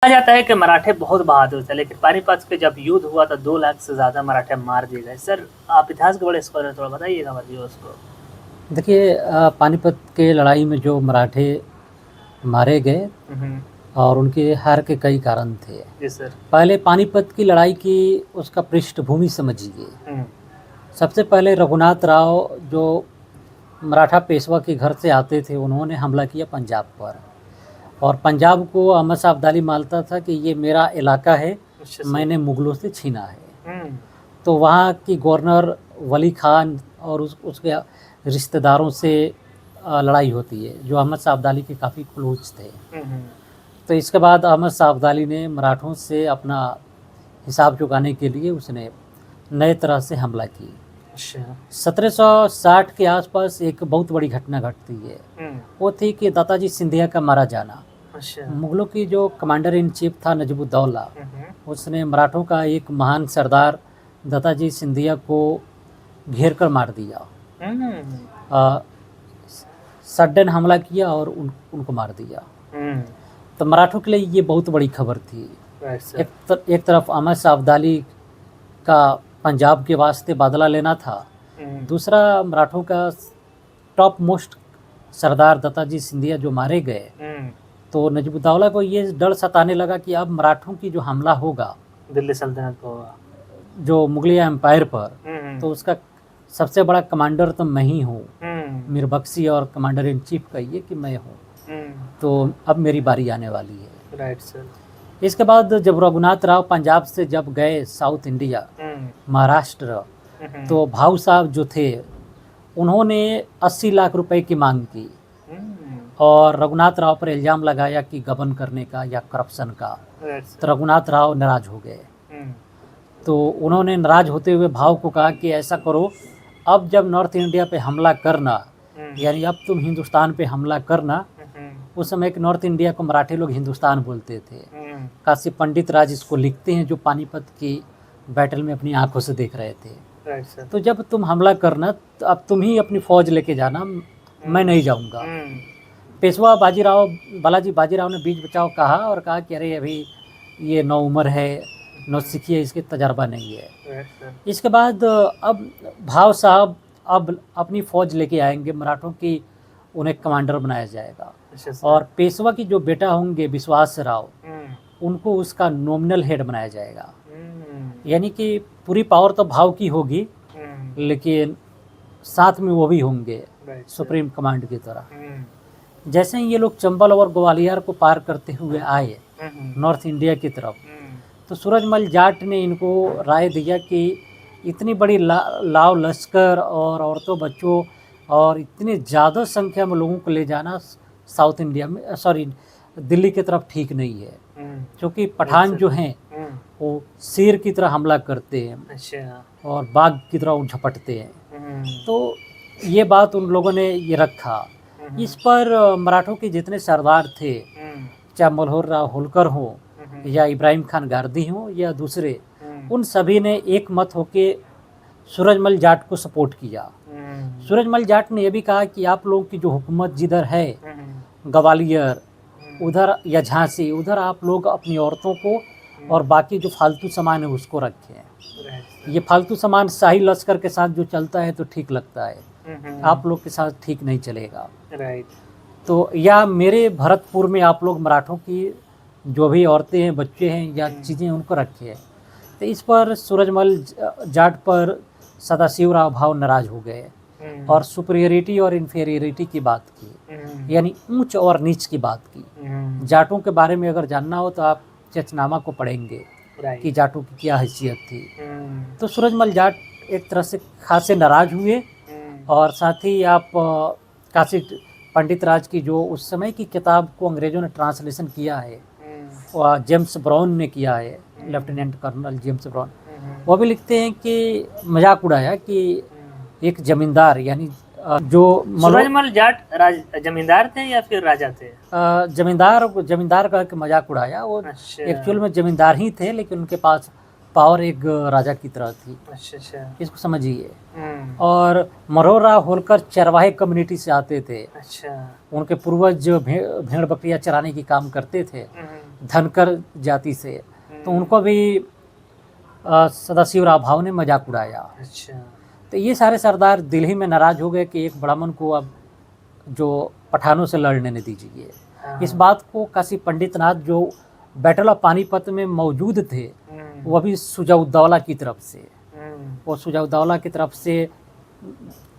कहा जाता है कि मराठे बहुत बहादुर थे, लेकिन पानीपत के जब युद्ध हुआ तो 2 लाख से ज़्यादा मराठे मार दिए गए। सर, आप इतिहास के बड़े स्कॉलर, थोड़ा बताइएगा हमारे व्यूअर्स को। देखिए पानीपत के लड़ाई में जो मराठे मारे गए और उनके हार के कई कारण थे। जी सर। पहले पानीपत की लड़ाई की उसका पृष्ठभूमि समझिए। सबसे पहले रघुनाथ राव जो मराठा पेशवा के घर से आते थे, उन्होंने हमला किया पंजाब पर, और पंजाब को अहमद शाह अब्दाली मानता था कि ये मेरा इलाका है, मैंने मुग़लों से छीना है। तो वहाँ की गवर्नर वली खान और उसके रिश्तेदारों से लड़ाई होती है, जो अहमद शाह अब्दाली के काफ़ी क्लोज थे। तो इसके बाद अहमद शाह अब्दाली ने मराठों से अपना हिसाब चुकाने के लिए उसने नए तरह से हमला की। 1760 के आसपास एक बहुत बड़ी घटना घटती है। वो थी कि दादाजी सिंधिया का मारा जाना। मुग़लों की जो कमांडर इन चीफ था नजमुद्दौला, उसने मराठों का एक महान सरदार दादाजी सिंधिया को घेर कर मार दिया। सडन हमला किया और उनको मार दिया। तो मराठों के लिए ये बहुत बड़ी खबर थी। एक तरफ अहमद शाह अब्दाली का पंजाब के वास्ते बदला लेना था, दूसरा मराठों का टॉप मोस्ट सरदार दादाजी सिंधिया जो मारे गए। तो नजमुद्दौला को ये डर सताने लगा कि अब मराठों की जो हमला होगा दिल्ली सल्तनत को होगा, जो मुगलिया एम्पायर पर, तो उसका सबसे बड़ा कमांडर तो मैं ही हूँ। मीर बख्शी और कमांडर इन चीफ कहिए कि मैं हूँ, तो अब मेरी बारी आने वाली है। Right sir. इसके बाद जब रघुनाथ राव पंजाब से जब गए साउथ इंडिया, महाराष्ट्र, तो भाऊ साहब जो थे उन्होंने 80 लाख रुपए की मांग की और रघुनाथ राव पर इल्ज़ाम लगाया कि गबन करने का या करप्शन का। तो रघुनाथ राव नाराज़ हो गए। तो उन्होंने नाराज़ होते हुए भाव को कहा कि ऐसा करो, अब जब नॉर्थ इंडिया पे हमला करना, यानी अब तुम हिंदुस्तान पे हमला करना। उस समय के नॉर्थ इंडिया को मराठी लोग हिंदुस्तान बोलते थे। काशी पंडित राज इसको लिखते हैं, जो पानीपत की बैटल में अपनी आंखों से देख रहे थे। तो जब तुम हमला करना, तो अब तुम ही अपनी फ़ौज लेके जाना, मैं नहीं जाऊंगा। पेशवा बालाजी बाजीराव ने बीच बचाव कहा और कहा कि अरे अभी ये नौउम्र है, नौसिखी है, इसके तजर्बा नहीं है। इसके बाद अब भाव साहब अब अपनी फ़ौज लेके आएंगे, मराठों की उन्हें कमांडर बनाया जाएगा। और पेशवा की जो बेटा होंगे विश्वास राव, उनको उसका नॉमिनल हेड बनाया जाएगा। यानी कि पूरी पावर तो भाव की होगी, लेकिन साथ में वो भी होंगे सुप्रीम कमांड की तरह। जैसे ही ये लोग चंबल और ग्वालियर को पार करते हुए आए नॉर्थ इंडिया की तरफ, तो सूरजमल जाट ने इनको राय दिया कि इतनी बड़ी लाव लश्कर और औरतों बच्चों और इतनी ज़्यादा संख्या में लोगों को ले जाना साउथ इंडिया में, दिल्ली की तरफ ठीक नहीं है, क्योंकि पठान जो हैं वो शेर की तरह हमला करते हैं और बाघ की तरह झपटते हैं। तो ये बात उन लोगों ने ये रखा। इस पर मराठों के जितने सरदार थे, चाहे मल्होर राव होलकर हो या इब्राहिम खान गारदी हो या दूसरे, उन सभी ने एक मत होके सूरजमल जाट को सपोर्ट किया। सूरजमल जाट ने यह भी कहा कि आप लोगों की जो हुकूमत जिधर है, ग्वालियर उधर या झांसी, उधर आप लोग अपनी औरतों को और बाकी जो फालतू सामान है उसको रखें। ये फालतू सामान शाही लश्कर के साथ जो चलता है तो ठीक लगता है, आप लोग के साथ ठीक नहीं चलेगा। तो या मेरे भरतपुर में आप लोग मराठों की जो भी औरतें हैं, बच्चे हैं या चीज़ें, उनको रखे। तो इस पर सूरजमल जाट पर सदाशिवराव भाव नाराज हो गए और सुपीरियरिटी और इन्फीरियरिटी की बात की, यानी ऊंच और नीच की बात की। जाटों के बारे में अगर जानना हो तो आप चचनामा को पढ़ेंगे कि जाटों की क्या हैसियत थी। तो सूरजमल जाट एक तरह से खासे नाराज हुए। और साथ ही आप काशी पंडित राज की जो उस समय की किताब को अंग्रेज़ों ने ट्रांसलेशन किया है, वह जेम्स ब्राउन ने किया है, लेफ्टिनेंट कर्नल जेम्स ब्राउन, वो भी लिखते हैं कि मजाक उड़ाया कि एक जमींदार, यानी जो सूरजमल जाट जमींदार थे या फिर राजा थे? जमींदार का मजाक उड़ाया। वो एक्चुअल में जमींदार ही थे, लेकिन उनके पास पावर एक राजा की तरह थी, अच्छा अच्छा। इसको समझिए। और मरोरा होलकर चरवाहे कम्युनिटी से आते थे। अच्छा। उनके पूर्वज जो भेड़ बकरियां चराने की काम करते थे, धनकर जाति से, तो उनको भी सदाशिवराव भाव ने मजाक उड़ाया। अच्छा। तो ये सारे सरदार दिल्ली में नाराज हो गए कि एक ब्राह्मण को अब जो पठानों से लड़ने नहीं दीजिए। इस बात को काशी पंडित नाथ जो बैटल ऑफ पानीपत में मौजूद थे, वो भी सुजाउद्दौला की तरफ से, वो सुजाउद्दौला की तरफ से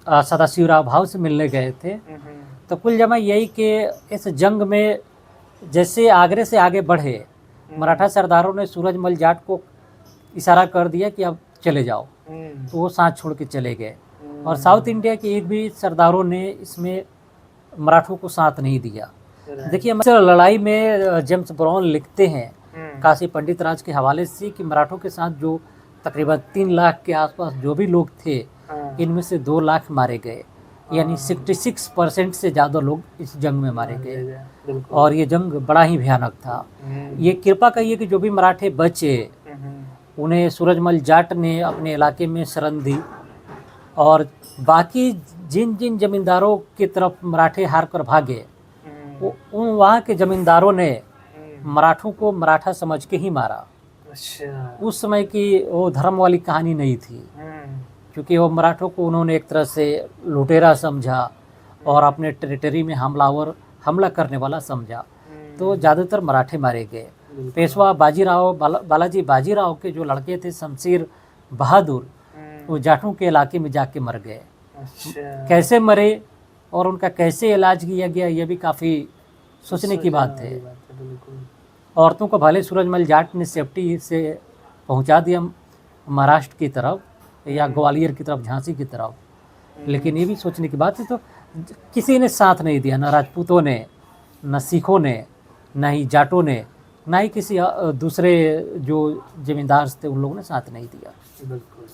सदाशिवराव भाव से मिलने गए थे। तो कुल जमा यही कि इस जंग में जैसे आगरे से आगे बढ़े, मराठा सरदारों ने सूरजमल जाट को इशारा कर दिया कि अब चले जाओ, तो वो साथ छोड़ के चले गए। और साउथ इंडिया के एक भी सरदारों ने इसमें मराठों को साथ नहीं दिया। देखिए, लड़ाई में जेम्स ब्राउन लिखते हैं काशी पंडित राज के हवाले से कि मराठों के साथ जो तकरीबन 3 लाख के आसपास जो भी लोग थे, इनमें से 2 लाख मारे गए, यानी 66% से ज़्यादा लोग इस जंग में मारे गए। और ये जंग बड़ा ही भयानक था। ये कृपा कहिए कि जो भी मराठे बचे, उन्हें सूरजमल जाट ने अपने इलाके में शरण दी, और बाकी जिन जिन जमींदारों की तरफ मराठे हार कर भागे, उन वहाँ के जमींदारों ने मराठों को मराठा समझ के ही मारा। अच्छा। उस समय की वो धर्म वाली कहानी नहीं थी, क्योंकि वो मराठों को उन्होंने एक तरह से लुटेरा समझा और अपने टेरिटरी में हमला करने वाला समझा। तो ज़्यादातर मराठे मारे गए। पेशवा बाजीराव बालाजी बाजीराव के जो लड़के थे शमशेर बहादुर, वो जाटों के इलाके में जाके मर गए। अच्छा। कैसे मरे और उनका कैसे इलाज किया गया, ये भी काफ़ी सोचने की बात है। औरतों को भले सूरजमल जाट ने सेफ्टी से पहुंचा दिया महाराष्ट्र की तरफ या ग्वालियर की तरफ, झांसी की तरफ, लेकिन ये भी सोचने की बात है। तो किसी ने साथ नहीं दिया, न राजपूतों ने, न सिखों ने, न ही जाटों ने, ना ही किसी दूसरे जो जमींदार थे उन लोगों ने साथ नहीं दिया। बिल्कुल।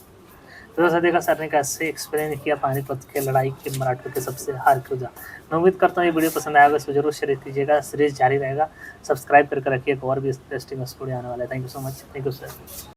तो जैसा देखा सर ने कैसे एक्सप्लेन किया पानीपत के लड़ाई के मराठों के सबसे हार की वजह। मैं उम्मीद करता हूँ ये वीडियो पसंद आएगा, इसको जरूर शेयर कीजिएगा। सीरीज जारी रहेगा, सब्सक्राइब करके रखिए, और भी इंटरेस्टिंग स्टोरी आने वाला है। Thank you so much. Thank you sir.